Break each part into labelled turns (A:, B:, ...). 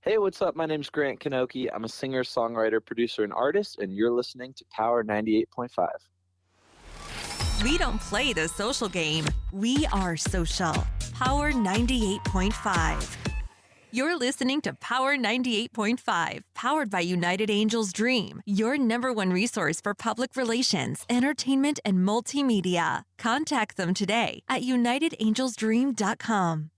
A: Hey, what's up? My name's Grant Kanoki. I'm a singer, songwriter, producer, and artist, and you're listening to Power 98.5.
B: We don't play the social game. We are social. Power 98.5. You're listening to Power 98.5, powered by United Angels Dream, your number one resource for public relations, entertainment, and multimedia. Contact them today at unitedangelsdream.com.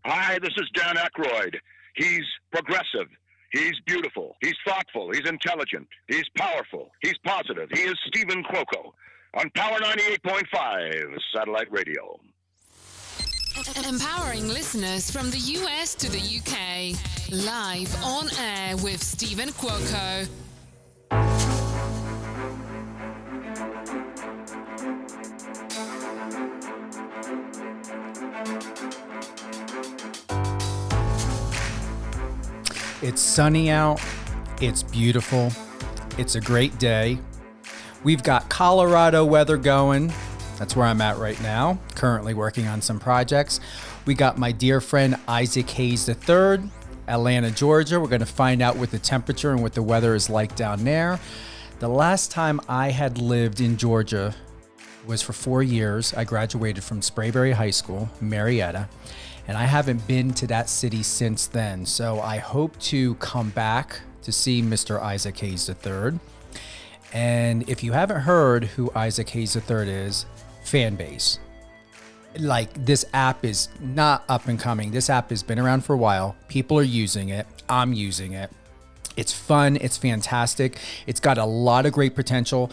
C: Hi, this is Dan Aykroyd. He's progressive. He's beautiful. He's thoughtful. He's intelligent. He's powerful. He's positive. He is Stephen Cuoco on Power 98.5 Satellite Radio.
D: Empowering listeners from the US to the UK. Live on air with Stephen Cuoco.
E: It's sunny out. It's beautiful. It's a great day. We've got Colorado weather going. That's where I'm at right now, currently working on some projects. We got my dear friend Isaac Hayes III, Atlanta, Georgia. We're going to find out what the temperature and what the weather is like down there. The last time I had lived in Georgia was for 4 years. I graduated from Sprayberry High School, Marietta, and I haven't been to that city since then. So I hope to come back to see Mr. Isaac Hayes III. And if you haven't heard who Isaac Hayes III is, Fanbase. Like, this app is not up and coming. This app has been around for a while. People are using it. I'm using it. It's fun. It's fantastic. It's got a lot of great potential.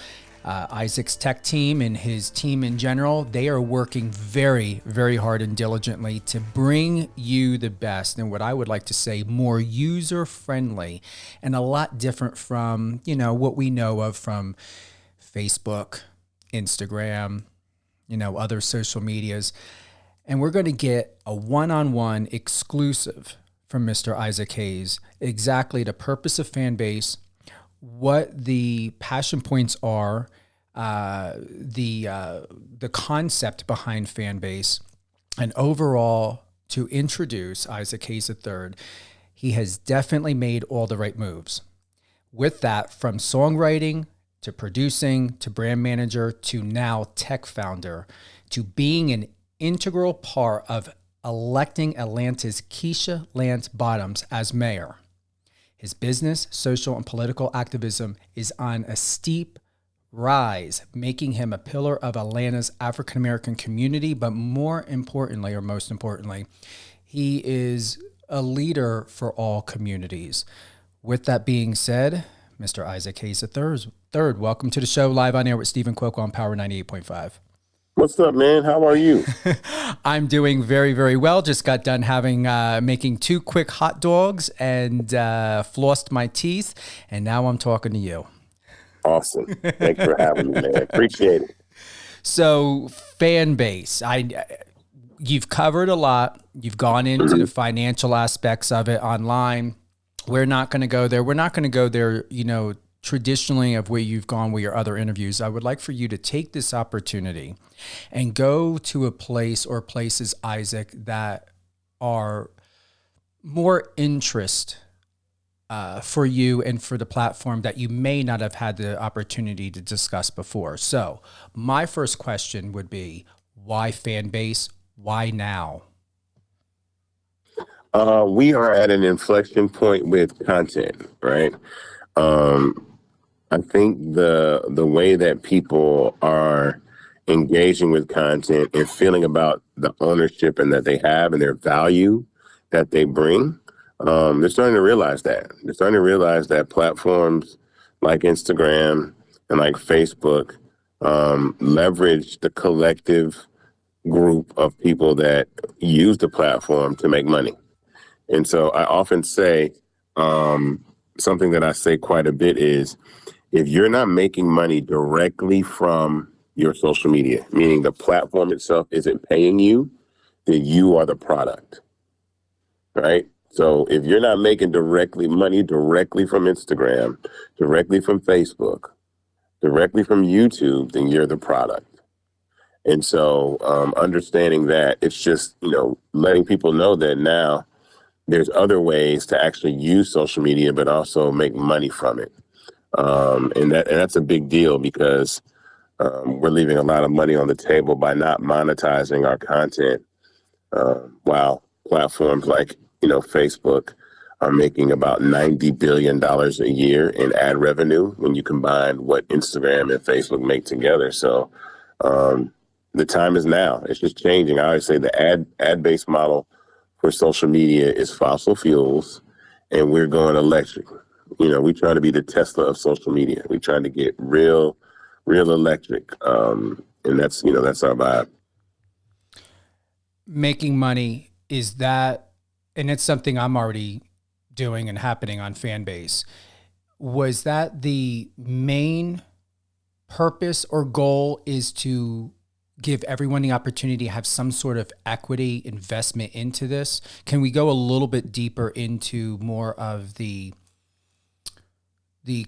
E: Isaac's tech team and his team in general, they are working very, very hard and diligently to bring you the best and what I would like to say more user-friendly and a lot different from, what we know of from Facebook, Instagram, other social medias. And we're going to get a one-on-one exclusive from Mr. Isaac Hayes, exactly the purpose of Fanbase, what the passion points are, the concept behind Fanbase, and overall to introduce Isaac Hayes III. He has definitely made all the right moves. With that, from songwriting to producing to brand manager to now tech founder to being an integral part of electing Atlanta's Keisha Lance Bottoms as mayor. His business, social, and political activism is on a steep rise, making him a pillar of Atlanta's African-American community, but most importantly, he is a leader for all communities. With that being said, Mr. Isaac Hayes III, welcome to the show, live on air with Stephen Cuoco on Power 98.5.
F: What's up, man? How are you?
E: I'm doing very, very well. Just got done making 2 quick hot dogs and flossed my teeth, and now I'm talking to you.
F: Awesome. Thanks for having me, man. Appreciate it.
E: So, Fanbase, you've covered a lot. You've gone into the financial aspects of it online. We're not going to go there. We're not going to go there, traditionally of where you've gone with your other interviews. I would like for you to take this opportunity and go to a place or places, Isaac, that are more interest for you and for the platform that you may not have had the opportunity to discuss before. So my first question would be, why Fanbase? Why now?
F: We are at an inflection point with content, right? I think the way that people are engaging with content and feeling about the ownership and that they have and their value that they bring, they're starting to realize that. They're starting to realize that platforms like Instagram and like Facebook leverage the collective group of people that use the platform to make money. And so I often say, something that I say quite a bit is, if you're not making money directly from your social media, meaning the platform itself isn't paying you, then you are the product, right? So if you're not making money directly from Instagram, directly from Facebook, directly from YouTube, then you're the product. And so understanding that, it's just, letting people know that now there's other ways to actually use social media, but also make money from it. And that's a big deal because we're leaving a lot of money on the table by not monetizing our content. While platforms like, Facebook are making about $90 billion a year in ad revenue when you combine what Instagram and Facebook make together. So the time is now. It's just changing. I always say the ad-based model for social media is fossil fuels, and we're going electric. We try to be the Tesla of social media. We try to get real electric. And that's our vibe.
E: Making money, is that, and it's something I'm already doing and happening on Fanbase. Was that the main purpose or goal, is to give everyone the opportunity to have some sort of equity investment into this? Can we go a little bit deeper into more of the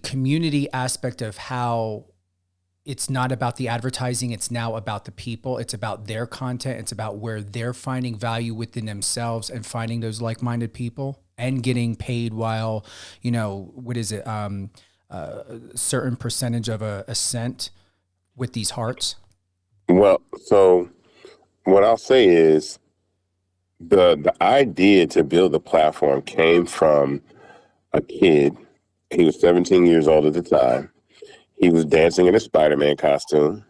E: community aspect of how it's not about the advertising, it's now about the people, it's about their content, it's about where they're finding value within themselves and finding those like-minded people and getting paid while, what is it, certain percentage of a cent with these hearts?
F: Well, so what I'll say is the idea to build the platform came from a kid. He was 17 years old at the time. He was dancing in a Spider-Man costume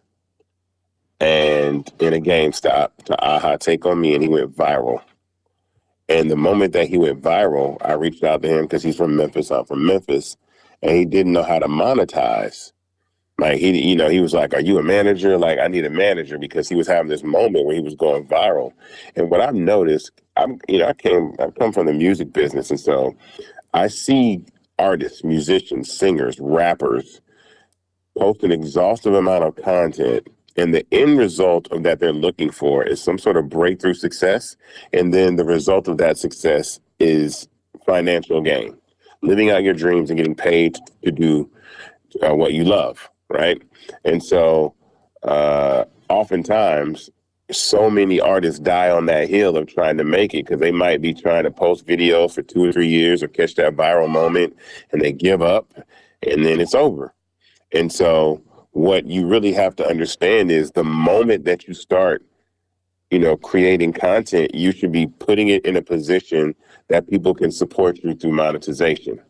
F: and in a GameStop to Aha Take On Me, and he went viral. And the moment that he went viral, I reached out to him because he's from Memphis. I'm from Memphis. And he didn't know how to monetize. Like, he was like, "Are you a manager?" Like, "I need a manager," because he was having this moment where he was going viral. And what I've noticed, I come from the music business. And so I see artists, musicians, singers, rappers post an exhaustive amount of content, and the end result of that they're looking for is some sort of breakthrough success. And then the result of that success is financial gain, living out your dreams and getting paid to do what you love, right? And so oftentimes, so many artists die on that hill of trying to make it because they might be trying to post videos for 2 or 3 years or catch that viral moment, and they give up, and then it's over. And so what you really have to understand is the moment that you start, creating content, you should be putting it in a position that people can support you through monetization.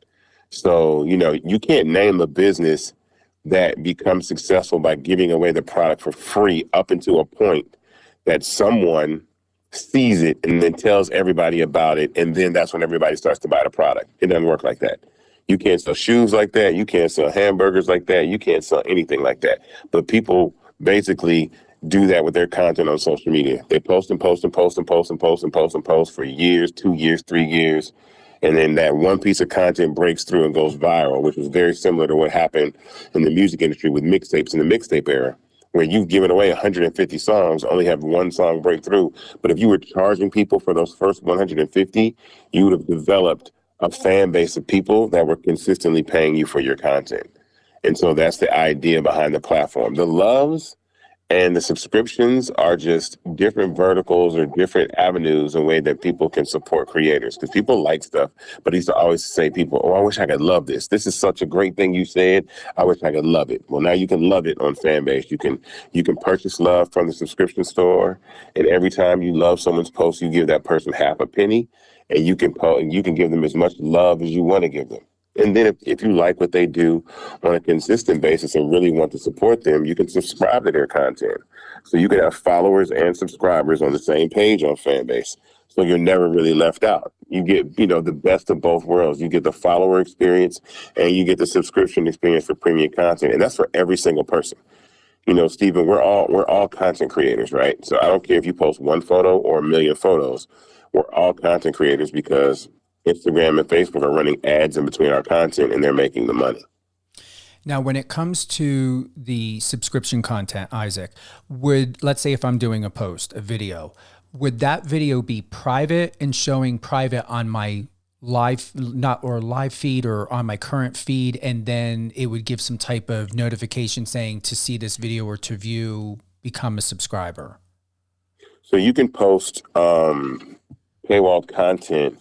F: So, you can't name a business that becomes successful by giving away the product for free up until a point that someone sees it and then tells everybody about it. And then that's when everybody starts to buy the product. It doesn't work like that. You can't sell shoes like that. You can't sell hamburgers like that. You can't sell anything like that. But people basically do that with their content on social media. They post and post and post and post and post and post and post for years, 2 years, 3 years. And then that one piece of content breaks through and goes viral, which was very similar to what happened in the music industry with mixtapes in the mixtape era, where you've given away 150 songs, only have one song break through. But if you were charging people for those first 150, you would have developed a fan base of people that were consistently paying you for your content. And so that's the idea behind the platform. The loves and the subscriptions are just different verticals or different avenues, a way that people can support creators, because people like stuff. But I used to always say, people, "Oh, I wish I could love this. This is such a great thing you said. I wish I could love it." Well, now you can love it on Fanbase. You can purchase love from the subscription store, and every time you love someone's post, you give that person half a penny, and you can give them as much love as you want to give them. And then if you like what they do on a consistent basis and really want to support them, you can subscribe to their content. So you can have followers and subscribers on the same page on Fanbase. So you're never really left out. You get, the best of both worlds. You get the follower experience and you get the subscription experience for premium content. And that's for every single person. Stephen, we're all content creators, right? So I don't care if you post one photo or a million photos. We're all content creators because Instagram and Facebook are running ads in between our content, and they're making the money.
E: Now, when it comes to the subscription content, Isaac, let's say if I'm doing a post, a video, would that video be private and showing private on my live feed or on my current feed, and then it would give some type of notification saying to see this video or to view, become a subscriber?
F: So you can post paywalled content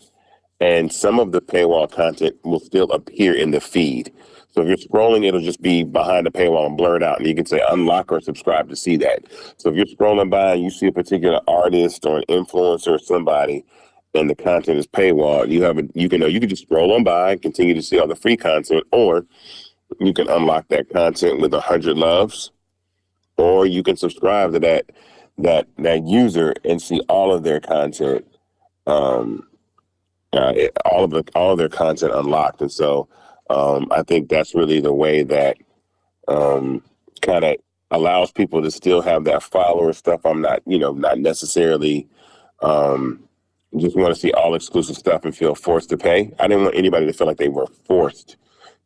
F: And some of the paywall content will still appear in the feed. So if you're scrolling, it'll just be behind the paywall and blurred out. And you can say unlock or subscribe to see that. So if you're scrolling by and you see a particular artist or an influencer or somebody, and the content is paywall, you can just scroll on by and continue to see all the free content, or you can unlock that content with 100 loves, or you can subscribe to that user and see all of their content. All of their content unlocked. And so I think that's really the way that kind of allows people to still have that follower stuff. I'm not necessarily just want to see all exclusive stuff and feel forced to pay. I didn't want anybody to feel like they were forced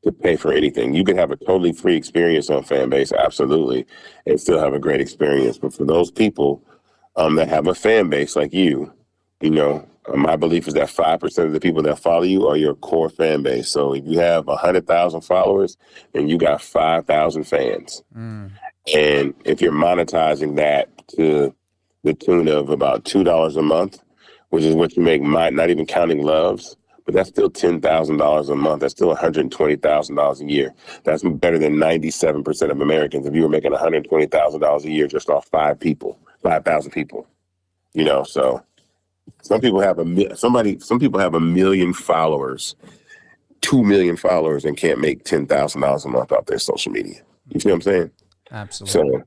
F: to pay for anything. You can have a totally free experience on Fanbase, absolutely, and still have a great experience. But for those people that have a fan base like my belief is that 5% of the people that follow you are your core fan base. So if you have 100,000 followers and you got 5,000 fans, and if you're monetizing that to the tune of about $2 a month, which is what you make, not even counting loves, but that's still $10,000 a month. That's still $120,000 a year. That's better than 97% of Americans if you were making $120,000 a year just off 5,000 people. So. Some people have a million followers, 2 million followers, and can't make $10,000 a month off their social media. You see what I'm saying?
E: Absolutely.
F: So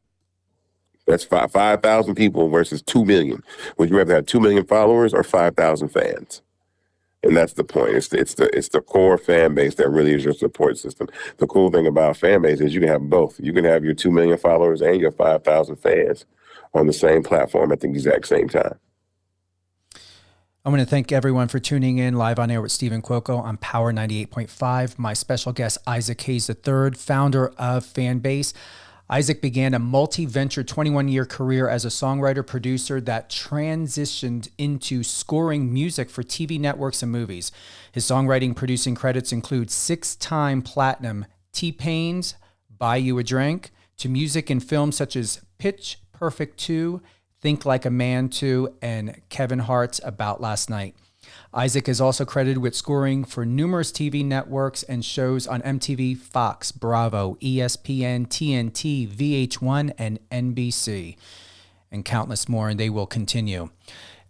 F: that's 5,000 people versus 2 million. Would you rather have 2 million followers or 5,000 fans? And that's the point. It's the core fan base that really is your support system. The cool thing about Fanbase is you can have both. You can have your 2 million followers and your 5,000 fans on the same platform at the exact same time.
E: I want to thank everyone for tuning in live on air with Stephen Cuoco on Power 98.5. My special guest, Isaac Hayes III, founder of Fanbase. Isaac began a multi-venture 21-year career as a songwriter-producer that transitioned into scoring music for TV networks and movies. His songwriting-producing credits include 6-time platinum T-Pain's Buy You a Drink, to music in films such as Pitch Perfect 2, Think Like a Man 2, and Kevin Hart's About Last Night. Isaac is also credited with scoring for numerous TV networks and shows on MTV, Fox, Bravo, ESPN, TNT, VH1, and NBC, and countless more, and they will continue.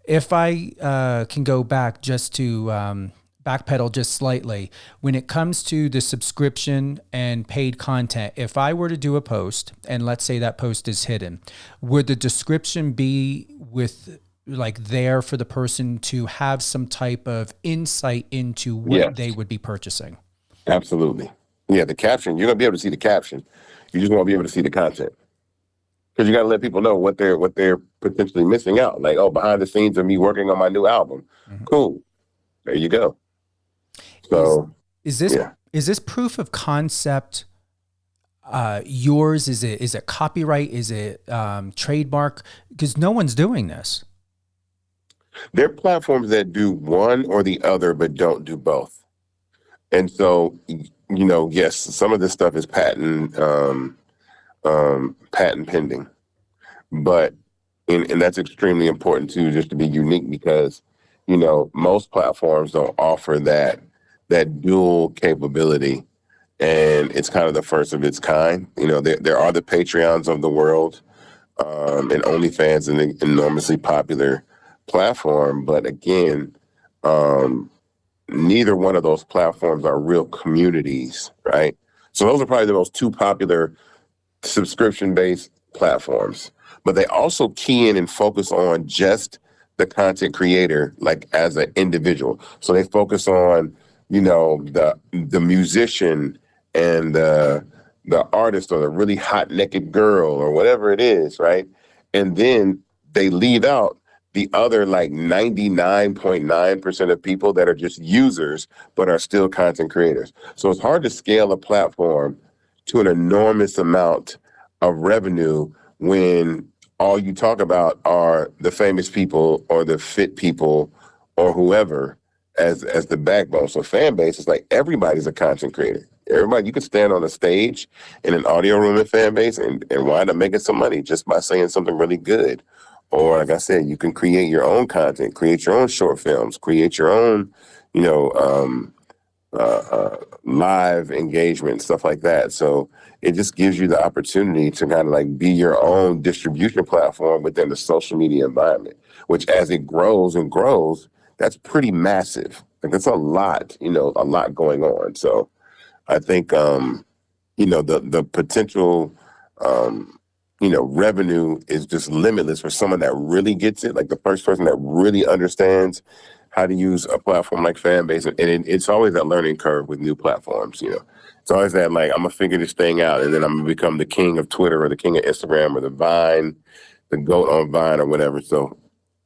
E: If I can go back just to backpedal just slightly, when it comes to the subscription and paid content, if I were to do a post, and let's say that post is hidden, would the description be there for the person to have some type of insight into what they would be purchasing? Absolutely.
F: Yeah, the caption, you're going to be able to see the caption. You just won't be able to see the content. Because you got to let people know what they're potentially missing out. Like, behind the scenes of me working on my new album. Mm-hmm. Cool. There you go. So
E: is this proof of concept yours? Is it copyright? Is it trademark? Because no one's doing this.
F: There are platforms that do one or the other, but don't do both. And so, yes, some of this stuff is patent pending, but and that's extremely important too, just to be unique, because most platforms don't offer that dual capability, and it's kind of the first of its kind. There are the Patreons of the world, and OnlyFans, an enormously popular platform, but again, neither one of those platforms are real communities, right? So those are probably the most two popular subscription-based platforms, but they also key in and focus on just the content creator, like as an individual. So they focus on, the musician and the artist, or the really hot naked girl, or whatever it is, right? And then they leave out the other 99.9% of people that are just users, but are still content creators. So it's hard to scale a platform to an enormous amount of revenue when all you talk about are the famous people or the fit people or whoever as the backbone. So Fanbase is like everybody's a content creator. Everybody, you can stand on a stage in an audio room at Fanbase and wind up making some money just by saying something really good. Or like I said, you can create your own content, create your own short films, create your own, you know, live engagement, stuff like that. So it just gives you the opportunity to kind of like be your own distribution platform within the social media environment, which as it grows and grows, that's pretty massive. Like that's a lot, a lot going on. So I think, the potential, revenue is just limitless for someone that really gets it. Like the first person that really understands how to use a platform like Fanbase. And it's always that learning curve with new platforms, It's always that, like, I'm going to figure this thing out, and then I'm going to become the king of Twitter or the king of Instagram or the Vine, the GOAT on Vine or whatever. So,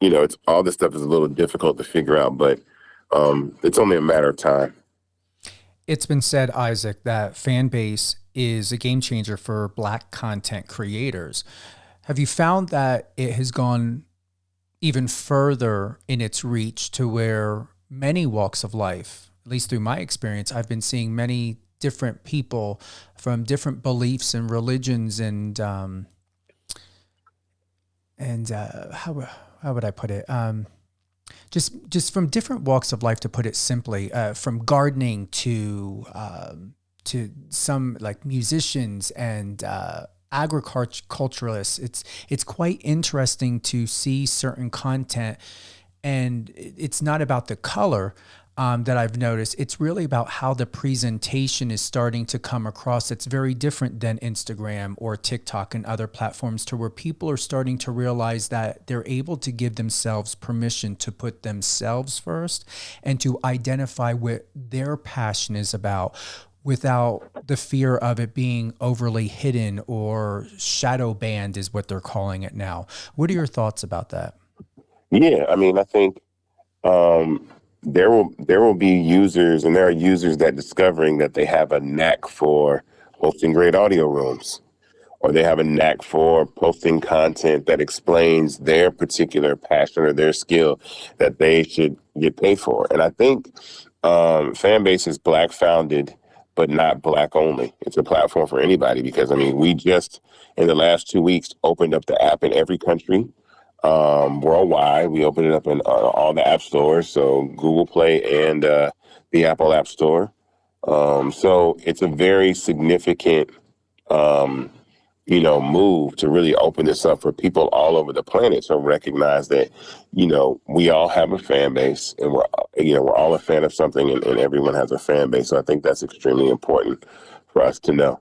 F: it's all this stuff is a little difficult to figure out, but it's only a matter of time.
E: It's been said, Isaac, that Fanbase is a game changer for Black content creators. Have you found that it has gone even further in its reach to where many walks of life, at least through my experience, I've been seeing many different people from different beliefs and religions and how would I put it? Just from different walks of life, to put it simply, from gardening to some like musicians and agriculturalists. It's quite interesting to see certain content, and it's not about the color that I've noticed. It's really about how the presentation is starting to come across. It's very different than Instagram or TikTok and other platforms, to where people are starting to realize that they're able to give themselves permission to put themselves first and to identify what their passion is about, without the fear of it being overly hidden or shadow banned is what they're calling it now. What are your thoughts about that?
F: Yeah, I mean, I think there will be users, and there are users that discovering that they have a knack for hosting great audio rooms, or they have a knack for posting content that explains their particular passion or their skill that they should get paid for. And I think Fanbase is Black founded, but not Black only. It's a platform for anybody, because, I mean, we just, in the last 2 weeks, opened up the app in every country worldwide. We opened it up in all the app stores, so Google Play and the Apple App Store. So it's a very significant, move to really open this up for people all over the planet. So recognize that, we all have a fan base, and we're all a fan of something, and everyone has a fan base. So I think that's extremely important for us to know.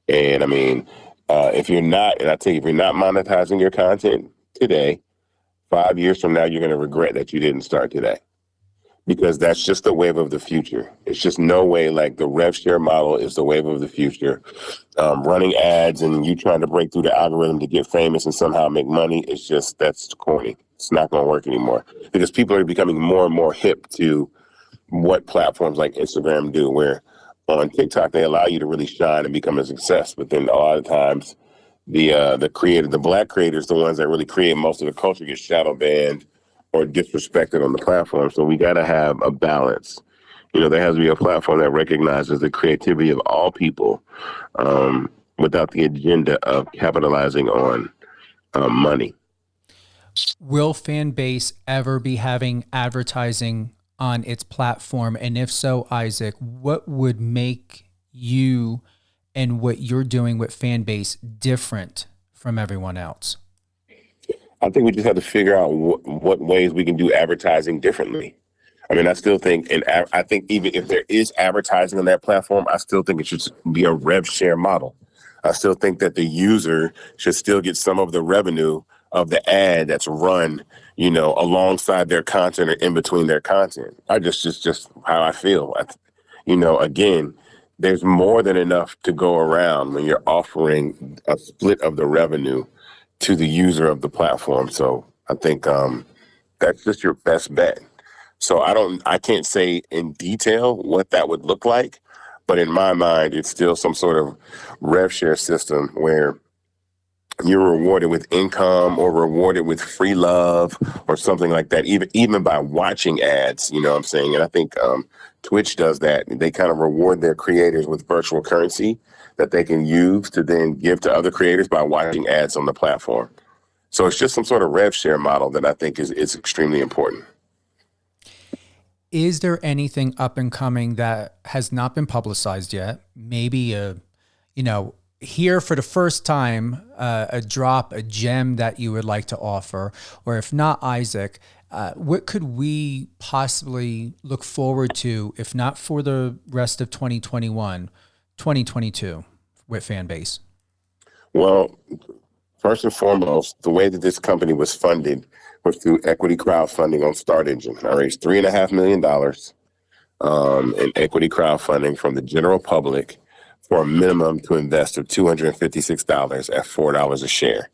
F: And I mean, if you're not monetizing your content today, 5 years from now, you're going to regret that you didn't start today, because that's just the wave of the future. It's just no way. Like, the rev share model is the wave of the future. Running ads and you trying to break through the algorithm to get famous and somehow make money, that's corny. It's not going to work anymore, because people are becoming more and more hip to what platforms like Instagram do, where on TikTok, they allow you to really shine and become a success. But then a lot of times the Black creators, the ones that really create most of the culture, get shadow banned or disrespected on the platform. So we got to have a balance. There has to be a platform that recognizes the creativity of all people, without the agenda of capitalizing on money.
E: Will Fanbase ever be having advertising on its platform? And if so, Isaac, what would make you and what you're doing with Fanbase different from everyone else?
F: I think we just have to figure out what ways we can do advertising differently. I mean, I still think, and I think even if there is advertising on that platform, I still think it should be a rev share model. I still think that the user should still get some of the revenue of the ad that's run, alongside their content or in between their content. Just how I feel. Again, there's more than enough to go around when you're offering a split of the revenue to the user of the platform. So I think that's just your best bet. So I can't say in detail what that would look like, but in my mind, it's still some sort of rev share system where you're rewarded with income or rewarded with free love or something like that, even by watching ads, you know what I'm saying? And I think Twitch does that. They kind of reward their creators with virtual currency that they can use to then give to other creators by watching ads on the platform. So it's just some sort of rev share model that I think is extremely important.
E: Is there anything up and coming that has not been publicized yet? Maybe here for the first time, a drop, a gem that you would like to offer, or if not, Isaac, what could we possibly look forward to, if not for the rest of 2021, 2022 with Fanbase?
F: Well, first and foremost, the way that this company was funded was through equity crowdfunding on StartEngine. I raised $3.5 million in equity crowdfunding from the general public for a minimum to invest of $256 at $4 a share.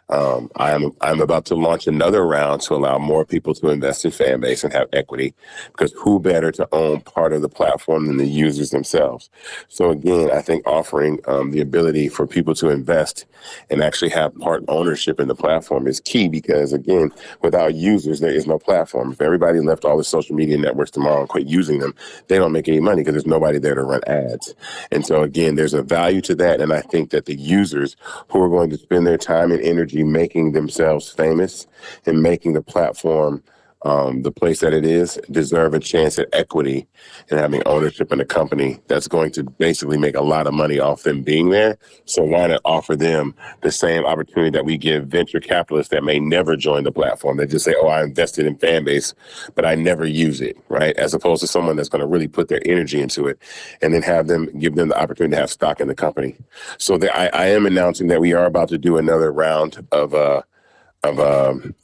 F: I'm about to launch another round to allow more people to invest in Fanbase and have equity, because who better to own part of the platform than the users themselves? So again, I think offering the ability for people to invest and actually have part ownership in the platform is key, because again, without users, there is no platform. If everybody left all the social media networks tomorrow and quit using them, they don't make any money because there's nobody there to run ads. And so again, there's a value to that. And I think that the users who are going to spend their time and energy making themselves famous and making the platform the place that it is deserve a chance at equity and having ownership in a company that's going to basically make a lot of money off them being there. So why not offer them the same opportunity that we give venture capitalists that may never join the platform? They just say, oh, I invested in Fanbase, but I never use it, right? As opposed to someone that's going to really put their energy into it and then give them the opportunity to have stock in the company. So I am announcing that we are about to do another round of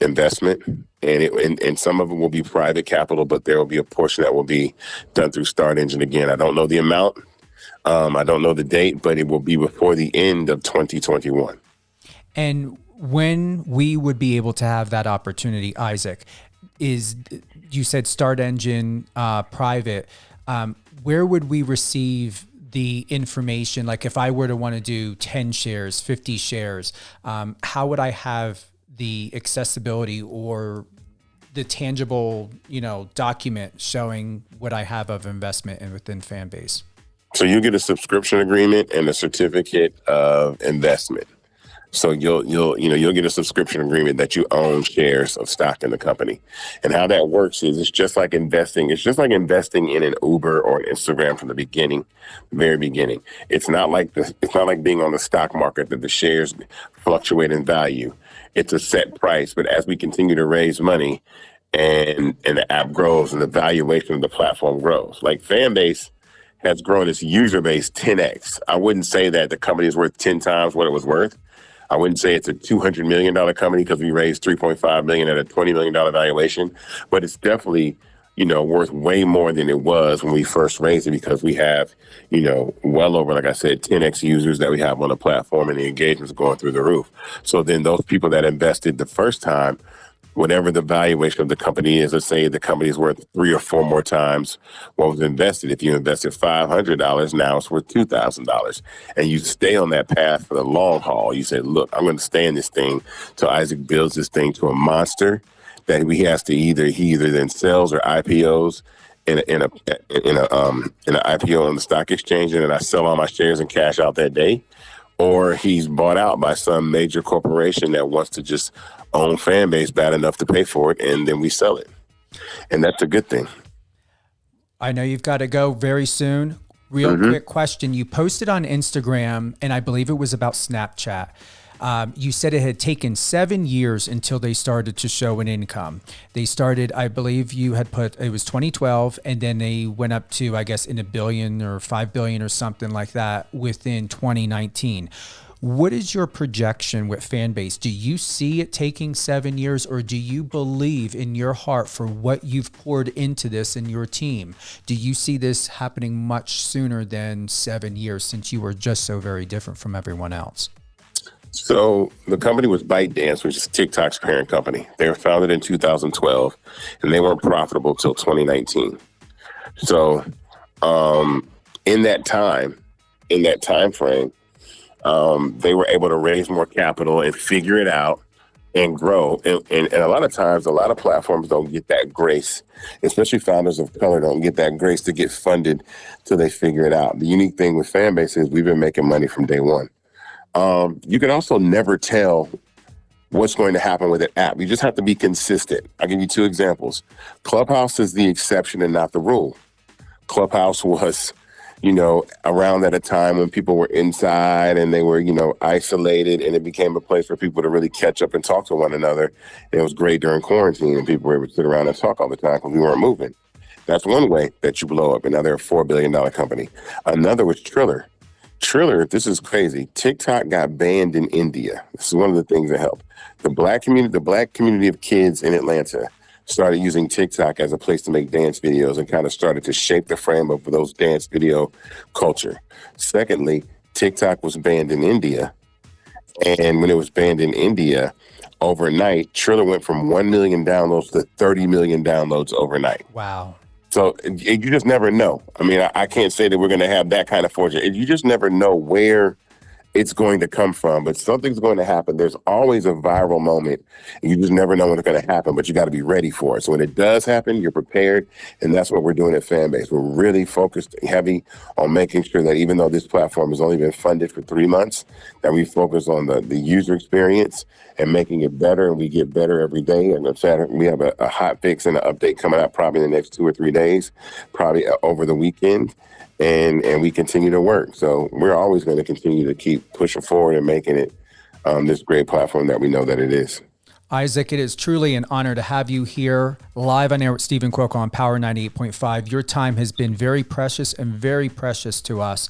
F: investment, and some of it will be private capital, but there will be a portion that will be done through StartEngine. Again, I don't know the amount, I don't know the date, but it will be before the end of 2021.
E: And when we would be able to have that opportunity, Isaac, is you said StartEngine private. Where would we receive the information? Like if I were to want to do 10 shares, 50 shares, how would I have the accessibility or the tangible, document showing what I have of investment within Fanbase?
F: So you get a subscription agreement and a certificate of investment. So you'll get a subscription agreement that you own shares of stock in the company. And how that works is it's just like investing. It's just like investing in an Uber or an Instagram from the very beginning. It's not like being on the stock market that the shares fluctuate in value. It's a set price, but as we continue to raise money and the app grows and the valuation of the platform grows, like Fanbase has grown its user base 10x. I wouldn't say that the company is worth 10 times what it was worth. I wouldn't say it's a $200 million company because we raised $3.5 million at a $20 million valuation, but it's definitely, worth way more than it was when we first raised it, because we have, well over, like I said, 10x users that we have on the platform, and the engagement's going through the roof. So then those people that invested the first time, whatever the valuation of the company is, let's say the company is worth 3 or 4 more times what was invested. If you invested $500, now it's worth $2,000. And you stay on that path for the long haul. You say, look, I'm going to stay in this thing till Isaac builds this thing to a monster that he either then sells or IPOs in an IPO on the stock exchange, and then I sell all my shares and cash out that day, or he's bought out by some major corporation that wants to just own Fanbase bad enough to pay for it, and then we sell it. And that's a good thing.
E: I know you've got to go very soon. Real quick question. You posted on Instagram, and I believe it was about Snapchat. You said it had taken 7 years until they started to show an income. They started, I believe you had put, it was 2012, and then they went up to, I guess, in $1 billion or $5 billion or something like that within 2019. What is your projection with Fanbase? Do you see it taking 7 years, or do you believe in your heart for what you've poured into this and your team? Do you see this happening much sooner than 7 years, since you were just so very different from everyone else?
F: So the company was ByteDance, which is TikTok's parent company. They were founded in 2012, and they weren't profitable till 2019. So in that time frame, they were able to raise more capital and figure it out and grow. And a lot of times, a lot of platforms don't get that grace, especially founders of color don't get that grace to get funded till they figure it out. The unique thing with Fanbase is we've been making money from day one. You can also never tell what's going to happen with an app. You just have to be consistent. I'll give you 2 examples. Clubhouse is the exception and not the rule. Clubhouse was, around at a time when people were inside and they were, isolated, and it became a place for people to really catch up and talk to one another. It was great during quarantine, and people were able to sit around and talk all the time because we weren't moving. That's one way that you blow up, and now they're a $4 billion company. Another was Triller. Triller, this is crazy. TikTok got banned in India. This is one of the things that helped. The black community of kids in Atlanta started using TikTok as a place to make dance videos and kind of started to shape the frame of those dance video culture. Secondly, TikTok was banned in India. And when it was banned in India, overnight, Triller went from 1 million downloads to 30 million downloads overnight.
E: Wow.
F: So you just never know. I mean, I can't say that we're going to have that kind of fortune. You just never know where it's going to come from, but something's going to happen. There's always a viral moment, and you just never know when it's going to happen, but you got to be ready for it. So when it does happen, you're prepared, and that's what we're doing at Fanbase. We're really focused heavy on making sure that even though this platform has only been funded for 3 months, that we focus on the user experience and making it better, and we get better every day. And we have a hot fix and an update coming out probably in the next 2 or 3 days, probably over the weekend. And we continue to work. So we're always going to continue to keep pushing forward and making it this great platform that we know that it is.
E: Isaac, it is truly an honor to have you here live on air with Stephen Cuoco on Power 98.5. Your time has been very precious and very precious to us.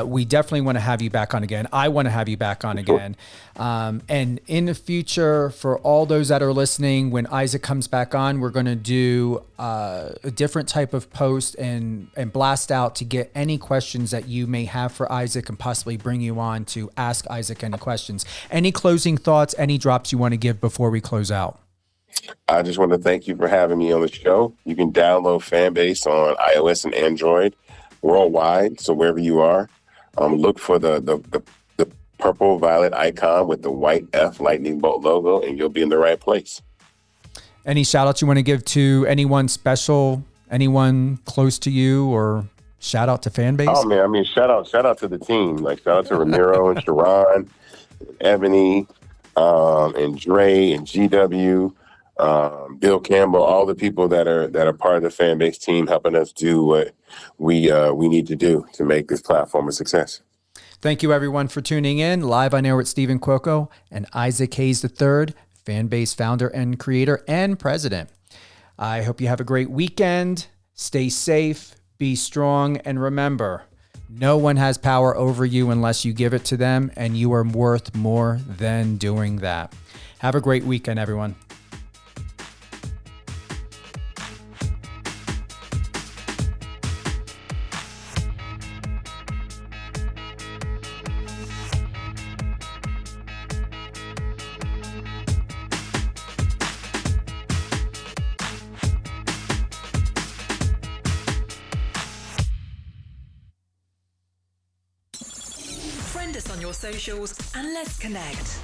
E: We definitely want to have you back on again. I want to have you back on again. And in the future, for all those that are listening, when Isaac comes back on, we're going to do a different type of post and blast out to get any questions that you may have for Isaac and possibly bring you on to ask Isaac any questions. Any closing thoughts, any drops you want to give before we close out?
F: I just want to thank you for having me on the show. You can download Fanbase on iOS and Android worldwide. So wherever you are, look for the purple violet icon with the white F lightning bolt logo, and you'll be in the right place.
E: Any shout outs you want to give to anyone special, anyone close to you, or shout out to Fanbase?
F: Oh man, I mean, shout out to the team. Like shout out to Ramiro and Sharon, Ebony, and Dre and GW. Bill Campbell, all the people that are part of the Fanbase team, helping us do what we need to do to make this platform a success.
E: Thank you, everyone, for tuning in. Live on air with Stephen Cuoco and Isaac Hayes III, Fanbase founder and creator and president. I hope you have a great weekend. Stay safe, be strong, and remember, no one has power over you unless you give it to them, and you are worth more than doing that. Have a great weekend, everyone.
B: Friend us on your socials and let's connect.